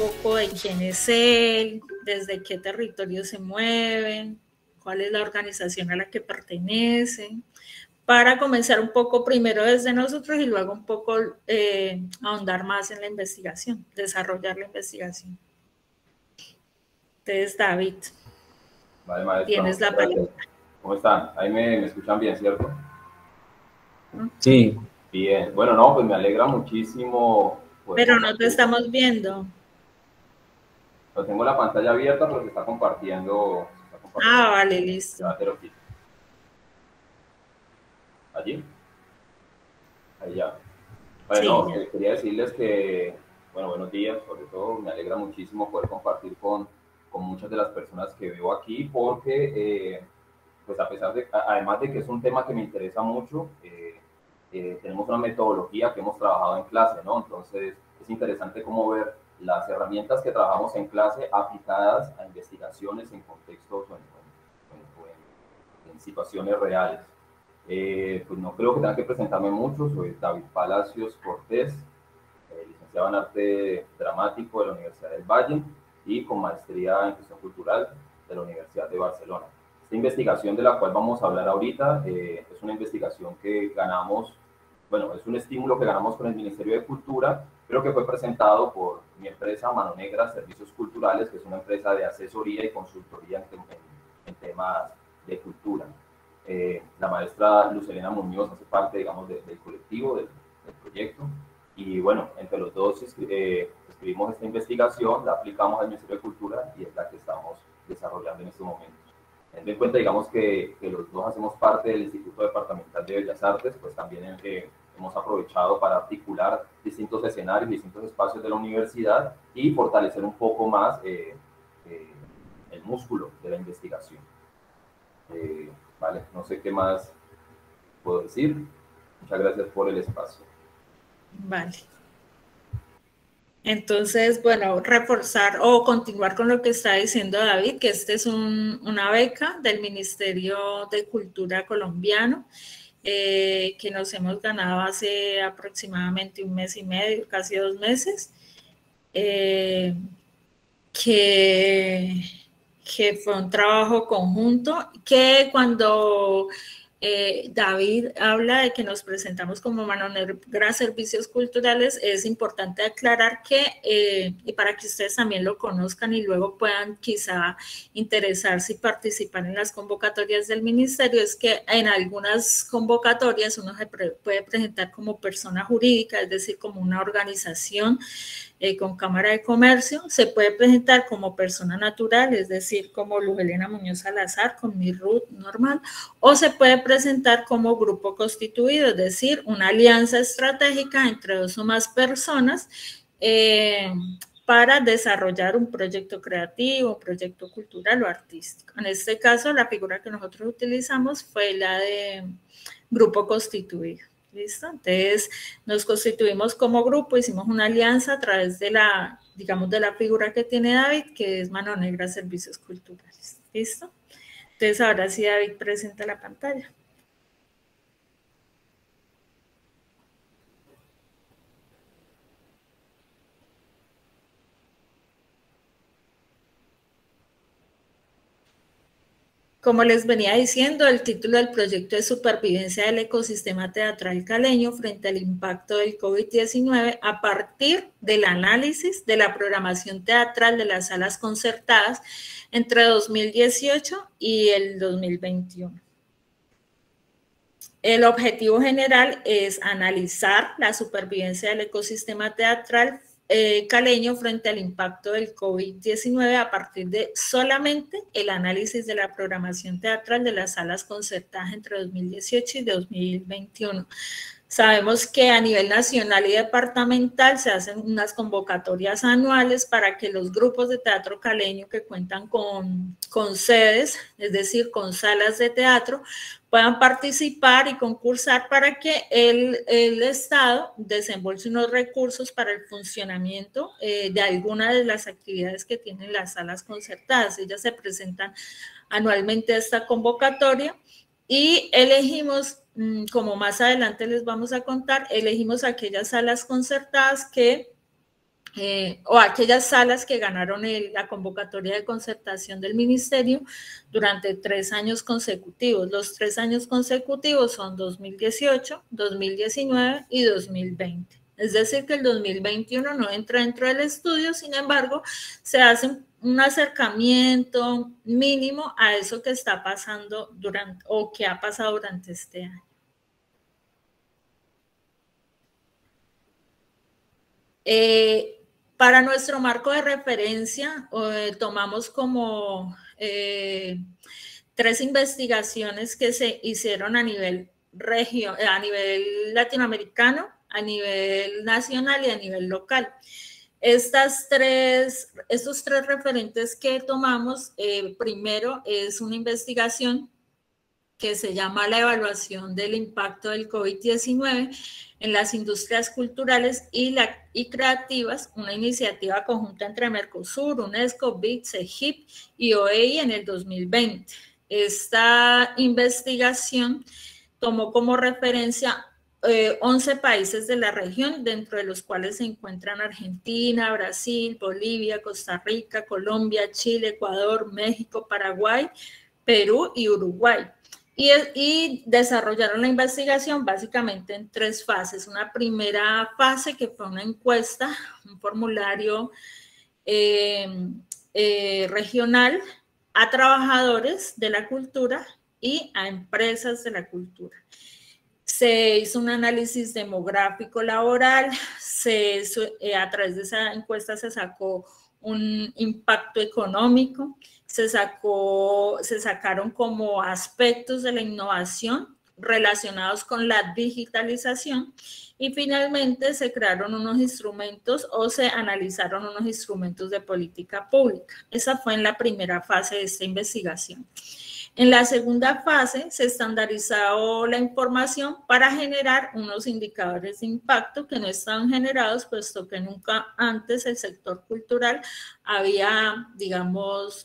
poco de quién es él, desde qué territorio se mueven, cuál es la organización a la que pertenecen, para comenzar un poco primero desde nosotros y luego un poco ahondar más en la investigación, desarrollar la investigación. Entonces, David, Vale, maestra, tienes muchas la gracias. palabra. ¿Cómo están? Ahí me escuchan bien, ¿cierto? Sí. Bien. Bueno, no, pues me alegra muchísimo poder Pero no te compartir. estamos viendo. Pues tengo la pantalla abierta, pero se está compartiendo. Ah, vale, listo. Ya te lo quito. ¿Allí? Ahí ya. Sí, Bueno, ya. quería decirles que, bueno, buenos días, sobre todo, me alegra muchísimo poder compartir con muchas de las personas que veo aquí, porque, pues a pesar de, además de que es un tema que me interesa mucho, tenemos una metodología que hemos trabajado en clase, ¿no? Entonces, es interesante cómo ver las herramientas que trabajamos en clase aplicadas a investigaciones en contextos o en situaciones reales. Pues no creo que tenga que presentarme mucho, soy David Palacios Cortés, licenciado en Arte Dramático de la Universidad del Valle y con maestría en Gestión Cultural de la Universidad de Barcelona. Esta investigación de la cual vamos a hablar ahorita es una investigación que ganamos, bueno, es un estímulo que ganamos con el Ministerio de Cultura, pero que fue presentado por mi empresa Mano Negra Servicios Culturales, que es una empresa de asesoría y consultoría en temas de cultura. La maestra Lucelena Muñoz hace parte, digamos, del colectivo, del proyecto, y bueno, entre los dos escribimos esta investigación, la aplicamos al Ministerio de Cultura y es la que estamos desarrollando en estos momentos. Teniendo en cuenta, digamos, que los dos hacemos parte del Instituto Departamental de Bellas Artes, pues también hemos aprovechado para articular distintos escenarios, distintos espacios de la universidad y fortalecer un poco más el músculo de la investigación. Vale, no sé qué más puedo decir. Muchas gracias por el espacio. Vale. Entonces, bueno, reforzar o continuar con lo que está diciendo David, que este es una beca del Ministerio de Cultura colombiano, que nos hemos ganado hace aproximadamente un mes y medio, casi 2 meses, que fue un trabajo conjunto, que cuando David habla de que nos presentamos como Mano Negra Servicios Culturales, es importante aclarar que, y para que ustedes también lo conozcan y luego puedan quizá interesarse y participar en las convocatorias del ministerio, es que en algunas convocatorias uno se puede presentar como persona jurídica, es decir, como una organización con Cámara de Comercio, se puede presentar como persona natural, es decir, como Luz Helena Muñoz Salazar, con mi RUT normal, o se puede presentar como grupo constituido, es decir, una alianza estratégica entre 2 o más personas para desarrollar un proyecto creativo, un proyecto cultural o artístico. En este caso, la figura que nosotros utilizamos fue la de grupo constituido. ¿Listo? Entonces nos constituimos como grupo, hicimos una alianza a través de la, digamos, de la figura que tiene David, que es Mano Negra Servicios Culturales. ¿Listo? Entonces ahora sí David presenta la pantalla. Como les venía diciendo, el título del proyecto es Supervivencia del ecosistema teatral caleño frente al impacto del COVID-19 a partir del análisis de la programación teatral de las salas concertadas entre 2018 y el 2021. El objetivo general es analizar la supervivencia del ecosistema teatral caleño frente al impacto del COVID-19 a partir de solamente el análisis de la programación teatral de las salas concertadas entre 2018 y 2021. Sabemos que a nivel nacional y departamental se hacen unas convocatorias anuales para que los grupos de teatro caleño que cuentan con sedes, es decir, con salas de teatro, puedan participar y concursar para que el Estado desembolse unos recursos para el funcionamiento de alguna de las actividades que tienen las salas concertadas. Ellas se presentan anualmente a esta convocatoria y elegimos, como más adelante les vamos a contar, elegimos aquellas salas concertadas que o aquellas salas que ganaron la convocatoria de concertación del ministerio durante 3 años consecutivos. Los 3 años consecutivos son 2018, 2019 y 2020. Es decir, que el 2021 no entra dentro del estudio, sin embargo, se hace un acercamiento mínimo a eso que está pasando durante, o que ha pasado durante este año. Para nuestro marco de referencia, tomamos como 3 investigaciones que se hicieron a nivel latinoamericano, a nivel nacional y a nivel local. Estos 3 referentes que tomamos, primero es una investigación que se llama la evaluación del impacto del COVID-19 en las industrias culturales y creativas, una iniciativa conjunta entre Mercosur, UNESCO, BID, CEGIP y OEI en el 2020. Esta investigación tomó como referencia 11 países de la región, dentro de los cuales se encuentran Argentina, Brasil, Bolivia, Costa Rica, Colombia, Chile, Ecuador, México, Paraguay, Perú y Uruguay. Y desarrollaron la investigación básicamente en 3 fases. Una primera fase que fue una encuesta, un formulario regional a trabajadores de la cultura y a empresas de la cultura. Se hizo un análisis demográfico laboral, a través de esa encuesta se sacó un impacto económico, se sacaron como aspectos de la innovación relacionados con la digitalización y finalmente se crearon unos instrumentos o se analizaron unos instrumentos de política pública. Esa fue en la primera fase de esta investigación. En la segunda fase se estandarizó la información para generar unos indicadores de impacto que no estaban generados, puesto que nunca antes el sector cultural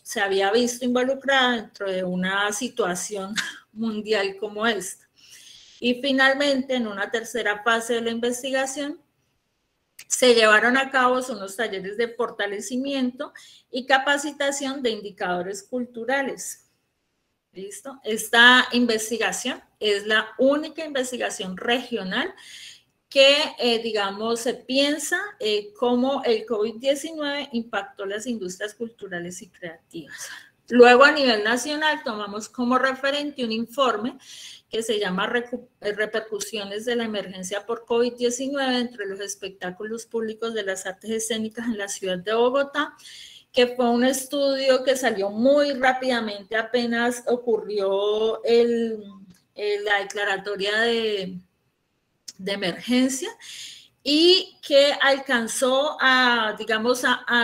se había visto involucrado dentro de una situación mundial como esta. Y finalmente, en una tercera fase de la investigación, se llevaron a cabo unos talleres de fortalecimiento y capacitación de indicadores culturales. ¿Listo? Esta investigación es la única investigación regional que, se piensa cómo el COVID-19 impactó las industrias culturales y creativas. Luego, a nivel nacional, tomamos como referente un informe que se llama Repercusiones de la emergencia por COVID-19 entre los espectáculos públicos de las artes escénicas en la ciudad de Bogotá, que fue un estudio que salió muy rápidamente apenas ocurrió la declaratoria de emergencia y que alcanzó a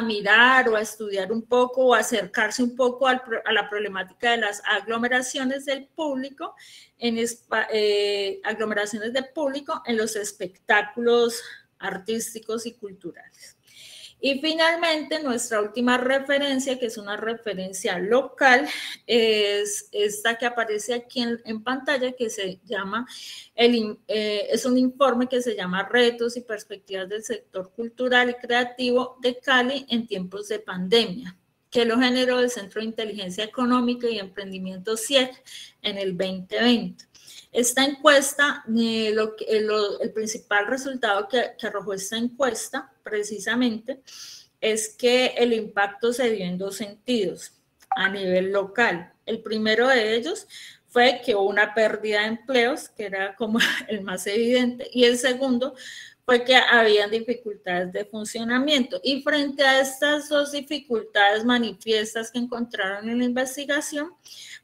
mirar o a estudiar un poco o acercarse un poco a la problemática de las aglomeraciones del público, aglomeraciones de público en los espectáculos artísticos y culturales. Y finalmente, nuestra última referencia, que es una referencia local, es esta que aparece aquí en pantalla, que se llama, es un informe que se llama Retos y Perspectivas del Sector Cultural y Creativo de Cali en tiempos de pandemia, que lo generó el Centro de Inteligencia Económica y Emprendimiento CIEC en el 2020. Esta encuesta, el principal resultado que arrojó esta encuesta, precisamente, es que el impacto se dio en 2 sentidos a nivel local. El primero de ellos fue que hubo una pérdida de empleos, que era como el más evidente, y el segundo fue que habían dificultades de funcionamiento. Y frente a estas 2 dificultades manifiestas que encontraron en la investigación,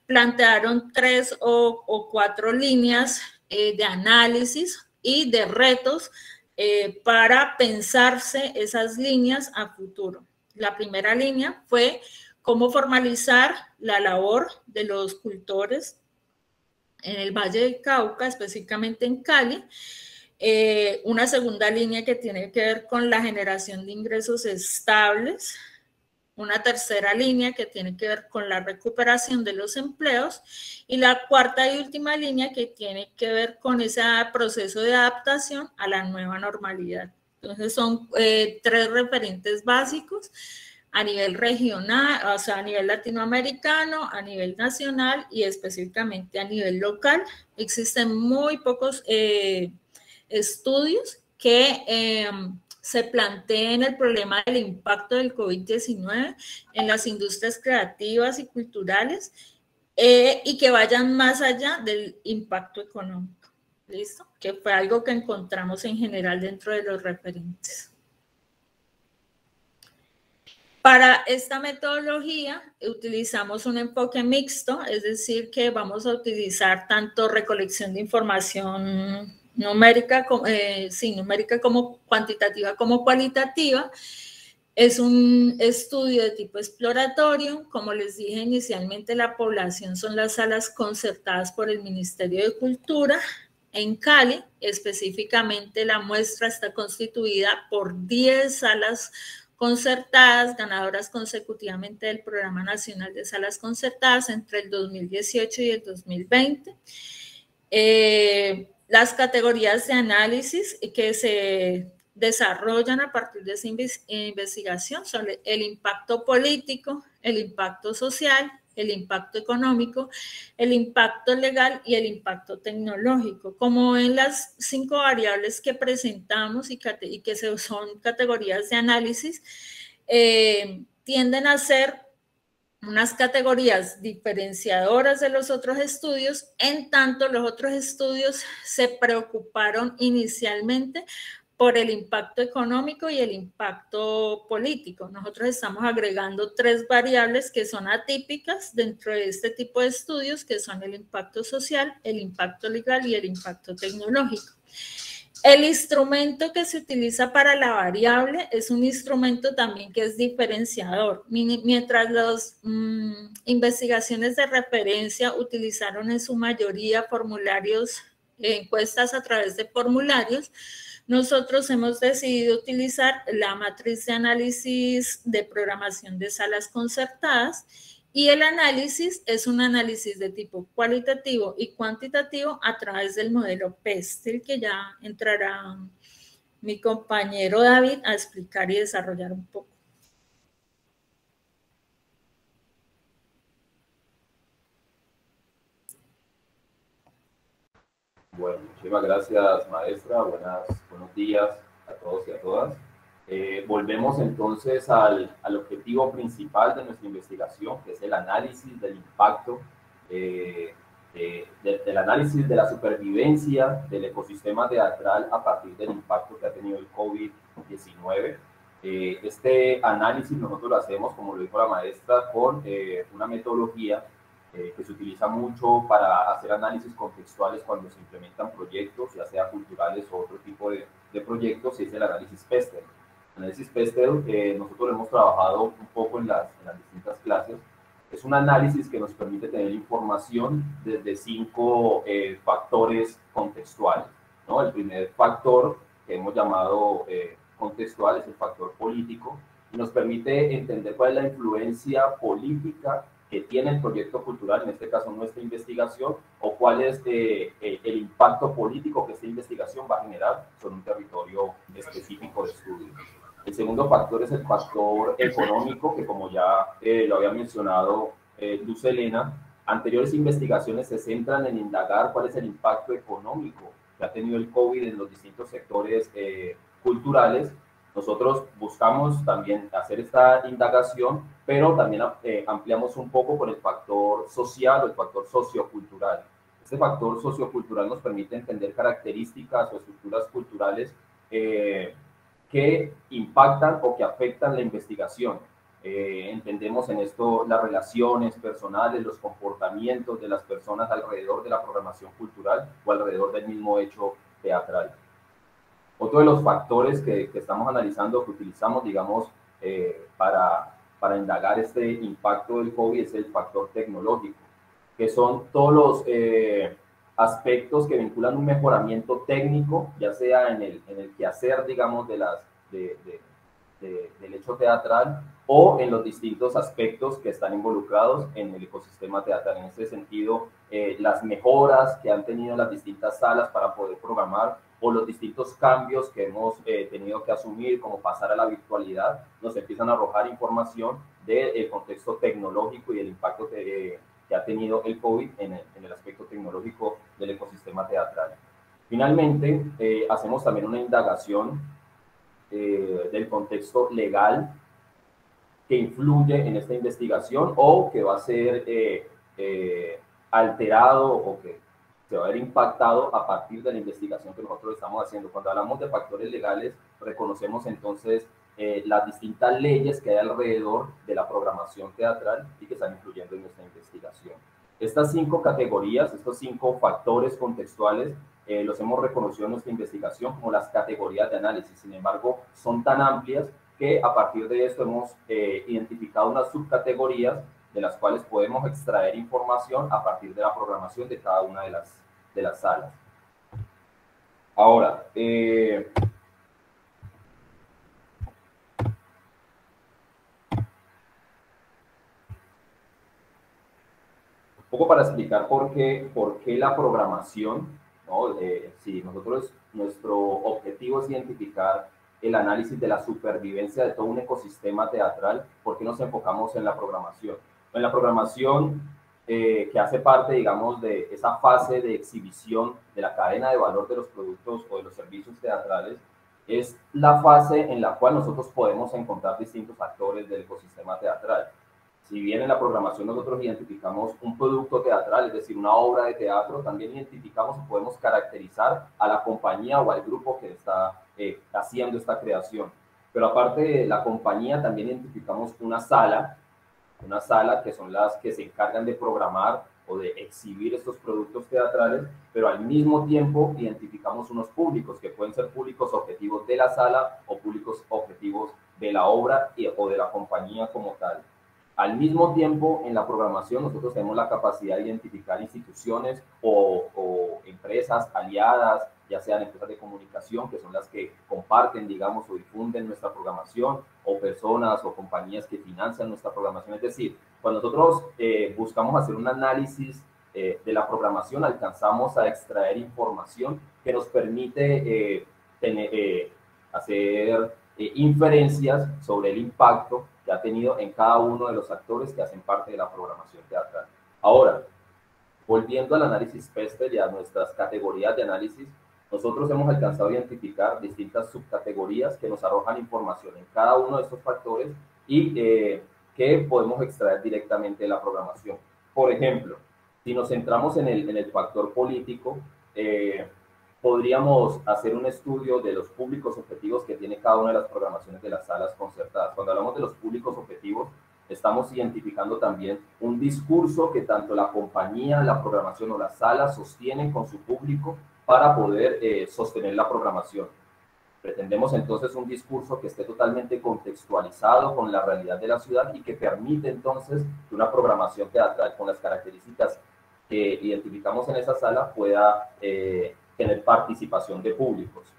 plantearon 3 o 4 líneas de análisis y de retos para pensarse esas líneas a futuro. La primera línea fue cómo formalizar la labor de los cultores en el Valle del Cauca, específicamente en Cali. Una segunda línea que tiene que ver con la generación de ingresos estables. Una tercera línea que tiene que ver con la recuperación de los empleos y la cuarta y última línea que tiene que ver con ese proceso de adaptación a la nueva normalidad. Entonces son 3 referentes básicos a nivel regional, o sea, a nivel latinoamericano, a nivel nacional y específicamente a nivel local. Existen muy pocos estudios que se planteen el problema del impacto del COVID-19 en las industrias creativas y culturales y que vayan más allá del impacto económico. ¿Listo? Que fue algo que encontramos en general dentro de los referentes. Para esta metodología utilizamos un enfoque mixto, es decir, que vamos a utilizar tanto recolección de información numérica, numérica como cuantitativa como cualitativa. Es un estudio de tipo exploratorio. Como les dije inicialmente, la población son las salas concertadas por el Ministerio de Cultura. En Cali, específicamente, la muestra está constituida por 10 salas concertadas, ganadoras consecutivamente del Programa Nacional de Salas Concertadas entre el 2018 y el 2020. Las categorías de análisis que se desarrollan a partir de esa investigación son el impacto político, el impacto social, el impacto económico, el impacto legal y el impacto tecnológico. Como en las 5 variables que presentamos y que son categorías de análisis, tienden a ser unas categorías diferenciadoras de los otros estudios, en tanto los otros estudios se preocuparon inicialmente por el impacto económico y el impacto político. Nosotros estamos agregando 3 variables que son atípicas dentro de este tipo de estudios, que son el impacto social, el impacto legal y el impacto tecnológico. El instrumento que se utiliza para la variable es un instrumento también que es diferenciador. Mientras las investigaciones de referencia utilizaron en su mayoría formularios, encuestas a través de formularios, nosotros hemos decidido utilizar la matriz de análisis de programación de salas concertadas, y el análisis es un análisis de tipo cualitativo y cuantitativo a través del modelo PESTEL, que ya entrará mi compañero David a explicar y desarrollar un poco. Bueno, muchísimas gracias, maestra. Buenos días a todos y a todas. Volvemos entonces al objetivo principal de nuestra investigación, que es el análisis del impacto, del análisis de la supervivencia del ecosistema teatral a partir del impacto que ha tenido el COVID-19. Este análisis nosotros lo hacemos, como lo dijo la maestra, con una metodología que se utiliza mucho para hacer análisis contextuales cuando se implementan proyectos, ya sea culturales o otro tipo de proyectos, y es el análisis PESTEL. El análisis PESTEL, nosotros lo hemos trabajado un poco en las distintas clases. Es un análisis que nos permite tener información desde 5 factores contextuales, ¿no? El primer factor que hemos llamado contextual es el factor político, y nos permite entender cuál es la influencia política que tiene el proyecto cultural, en este caso nuestra investigación, o cuál es el impacto político que esta investigación va a generar sobre un territorio específico de estudio. El segundo factor es el factor económico, que como ya lo había mencionado Luz Helena, anteriores investigaciones se centran en indagar cuál es el impacto económico que ha tenido el COVID en los distintos sectores culturales. Nosotros buscamos también hacer esta indagación, pero también ampliamos un poco por el factor social o el factor sociocultural. Este factor sociocultural nos permite entender características o estructuras culturales que impactan o que afectan la investigación. Entendemos en esto las relaciones personales, los comportamientos de las personas alrededor de la programación cultural o alrededor del mismo hecho teatral. Otro de los factores que estamos analizando, que utilizamos, digamos, para indagar este impacto del COVID es el factor tecnológico, que son todos los aspectos que vinculan un mejoramiento técnico, ya sea en el quehacer, digamos, del hecho teatral, o en los distintos aspectos que están involucrados en el ecosistema teatral. En este sentido, las mejoras que han tenido las distintas salas para poder programar o los distintos cambios que hemos tenido que asumir, como pasar a la virtualidad, nos empiezan a arrojar información del contexto tecnológico y el impacto que ha tenido el COVID en el aspecto tecnológico del ecosistema teatral. Finalmente, hacemos también una indagación del contexto legal que influye en esta investigación o que va a ser alterado o que se va a ver impactado a partir de la investigación que nosotros estamos haciendo. Cuando hablamos de factores legales, reconocemos entonces las distintas leyes que hay alrededor de la programación teatral y que están influyendo en nuestra investigación. Estas 5 categorías, estos 5 factores contextuales, los hemos reconocido en nuestra investigación como las categorías de análisis. Sin embargo, son tan amplias que a partir de esto hemos identificado unas subcategorías de las cuales podemos extraer información a partir de la programación de cada una de las salas. Ahora, un poco para explicar por qué la programación, ¿no? Si nuestro objetivo es identificar el análisis de la supervivencia de todo un ecosistema teatral, ¿por qué nos enfocamos en la programación? En la programación, que hace parte, digamos, de esa fase de exhibición de la cadena de valor de los productos o de los servicios teatrales, es la fase en la cual nosotros podemos encontrar distintos actores del ecosistema teatral. Si bien en la programación nosotros identificamos un producto teatral, es decir, una obra de teatro, también identificamos y podemos caracterizar a la compañía o al grupo que está haciendo esta creación. Pero aparte de la compañía, también identificamos una sala que son las que se encargan de programar o de exhibir estos productos teatrales, pero al mismo tiempo identificamos unos públicos que pueden ser públicos objetivos de la sala o públicos objetivos de la obra o de la compañía como tal. Al mismo tiempo, en la programación nosotros tenemos la capacidad de identificar instituciones o empresas aliadas, ya sean empresas de comunicación, que son las que comparten, digamos, o difunden nuestra programación, o personas o compañías que financian nuestra programación. Es decir, cuando nosotros buscamos hacer un análisis de la programación, alcanzamos a extraer información que nos permite hacer inferencias sobre el impacto que ha tenido en cada uno de los actores que hacen parte de la programación teatral. Ahora, volviendo al análisis PESTEL y a nuestras categorías de análisis, nosotros hemos alcanzado a identificar distintas subcategorías que nos arrojan información en cada uno de estos factores y que podemos extraer directamente de la programación. Por ejemplo, si nos centramos en el factor político, podríamos hacer un estudio de los públicos objetivos que tiene cada una de las programaciones de las salas concertadas. Cuando hablamos de los públicos objetivos, estamos identificando también un discurso que tanto la compañía, la programación o la sala sostienen con su público para poder sostener la programación. Pretendemos entonces un discurso que esté totalmente contextualizado con la realidad de la ciudad y que permite entonces que una programación teatral con las características que identificamos en esa sala pueda tener participación de públicos.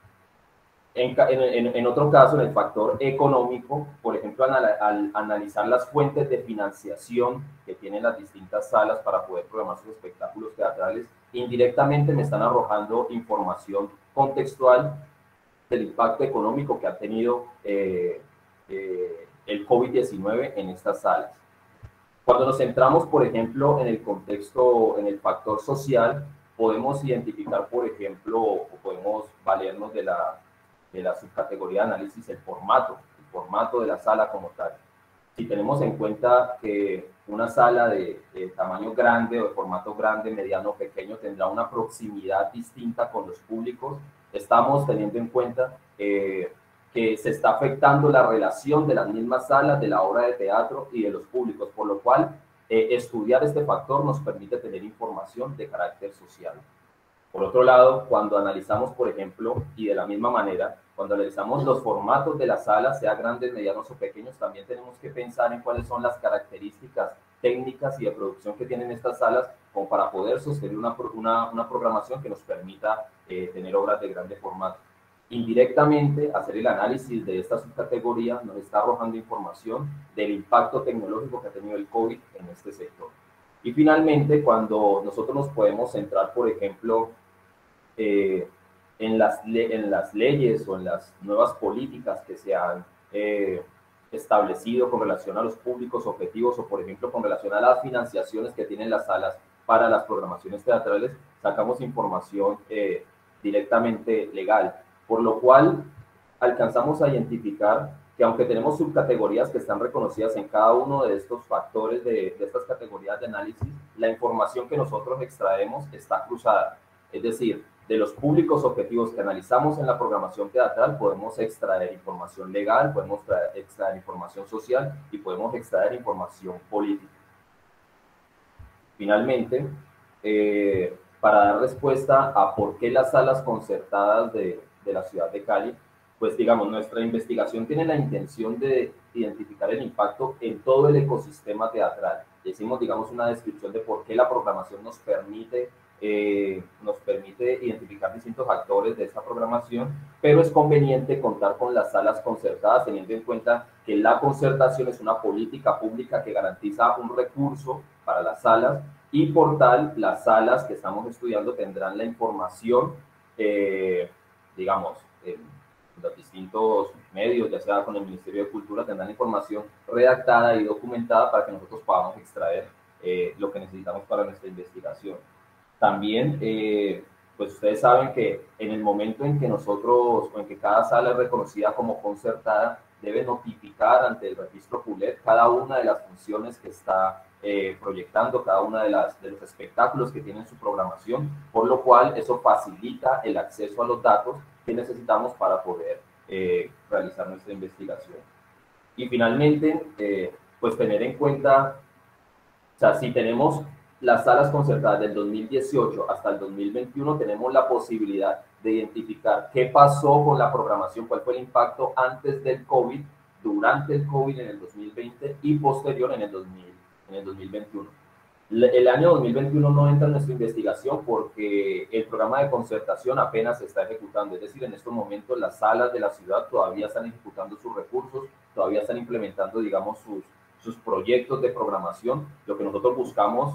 En otro caso, en el factor económico, por ejemplo, al analizar las fuentes de financiación que tienen las distintas salas para poder programar sus espectáculos teatrales, indirectamente me están arrojando información contextual del impacto económico que ha tenido el COVID-19 en estas salas. Cuando nos centramos, por ejemplo, en el contexto, en el factor social, podemos identificar, por ejemplo, o podemos valernos de la subcategoría de análisis el formato de la sala como tal. Si tenemos en cuenta que una sala de tamaño grande o de formato grande, mediano o pequeño tendrá una proximidad distinta con los públicos, estamos teniendo en cuenta que se está afectando la relación de las mismas salas, de la obra de teatro y de los públicos, por lo cual estudiar este factor nos permite tener información de carácter social. Por otro lado, cuando analizamos, por ejemplo, y de la misma manera, cuando analizamos los formatos de las salas, sea grandes, medianos o pequeños, también tenemos que pensar en cuáles son las características técnicas y de producción que tienen estas salas como para poder sostener una programación que nos permita tener obras de grande formato. Indirectamente, hacer el análisis de esta subcategoría nos está arrojando información del impacto tecnológico que ha tenido el COVID en este sector. Y finalmente, cuando nosotros nos podemos centrar, por ejemplo, en las leyes o en las nuevas políticas que se han establecido con relación a los públicos objetivos o, por ejemplo, con relación a las financiaciones que tienen las salas para las programaciones teatrales, sacamos información directamente legal, por lo cual alcanzamos a identificar que aunque tenemos subcategorías que están reconocidas en cada uno de estos factores de estas categorías de análisis, la información que nosotros extraemos está cruzada. Es decir, de los públicos objetivos que analizamos en la programación teatral, podemos extraer información legal, podemos extraer información social y podemos extraer información política. Finalmente, para dar respuesta a por qué las salas concertadas de la ciudad de Cali, pues digamos, nuestra investigación tiene la intención de identificar el impacto en todo el ecosistema teatral. Hicimos, digamos, una descripción de por qué la programación nos permite identificar distintos actores de esta programación, pero es conveniente contar con las salas concertadas, teniendo en cuenta que la concertación es una política pública que garantiza un recurso para las salas y por tal, las salas que estamos estudiando tendrán la información, digamos, los distintos medios, ya sea con el Ministerio de Cultura, tendrán información redactada y documentada para que nosotros podamos extraer lo que necesitamos para nuestra investigación. También, pues ustedes saben que en el momento en que nosotros, o en que cada sala es reconocida como concertada, debe notificar ante el registro PULET cada una de las funciones que está proyectando, cada una de los espectáculos que tienen su programación, por lo cual eso facilita el acceso a los datos que necesitamos para poder realizar nuestra investigación. Y finalmente, pues tener en cuenta, o sea, si tenemos las salas concertadas del 2018 hasta el 2021, tenemos la posibilidad de identificar qué pasó con la programación, cuál fue el impacto antes del COVID, durante el COVID en el 2020 y posterior en el 2021. El año 2021 no entra en nuestra investigación porque el programa de concertación apenas se está ejecutando, es decir, en estos momentos las salas de la ciudad todavía están ejecutando sus recursos, todavía están implementando, digamos, sus proyectos de programación. Lo que nosotros buscamos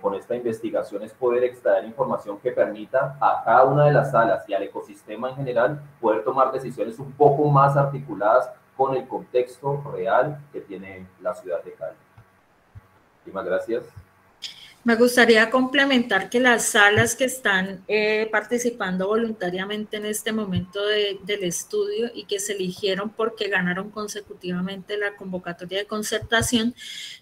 con esta investigación es poder extraer información que permita a cada una de las salas y al ecosistema en general poder tomar decisiones un poco más articuladas con el contexto real que tiene la ciudad de Cali. Muchísimas gracias. Me gustaría complementar que las salas que están participando voluntariamente en este momento del estudio y que se eligieron porque ganaron consecutivamente la convocatoria de concertación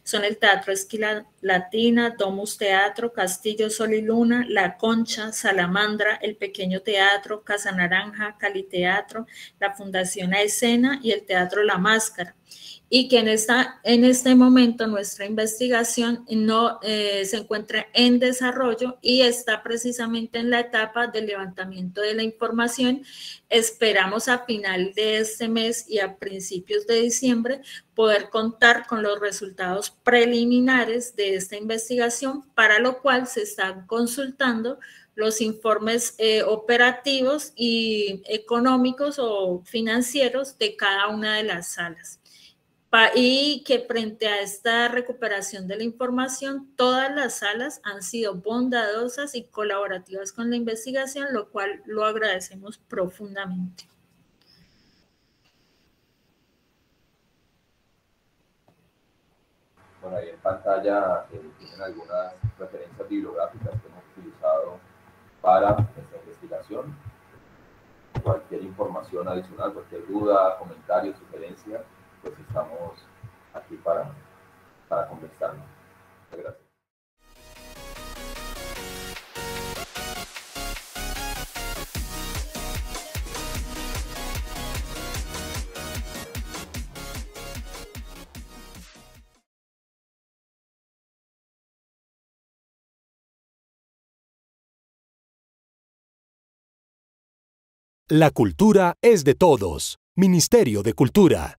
son el Teatro Esquina Latina, Domus Teatro, Castillo Sol y Luna, La Concha, Salamandra, El Pequeño Teatro, Casa Naranja, Cali Teatro, la Fundación A Escena y el Teatro La Máscara. Y que en este momento nuestra investigación se encuentra en desarrollo y está precisamente en la etapa del levantamiento de la información. Esperamos a final de este mes y a principios de diciembre poder contar con los resultados preliminares de esta investigación, para lo cual se están consultando los informes operativos y económicos o financieros de cada una de las salas. Y que frente a esta recuperación de la información, todas las salas han sido bondadosas y colaborativas con la investigación, lo cual lo agradecemos profundamente. Bueno, ahí en pantalla tienen algunas referencias bibliográficas que hemos utilizado para esta investigación. Cualquier información adicional, cualquier duda, comentario, sugerencia, pues estamos aquí para conversarnos. Muchas gracias. La cultura es de todos. Ministerio de Cultura.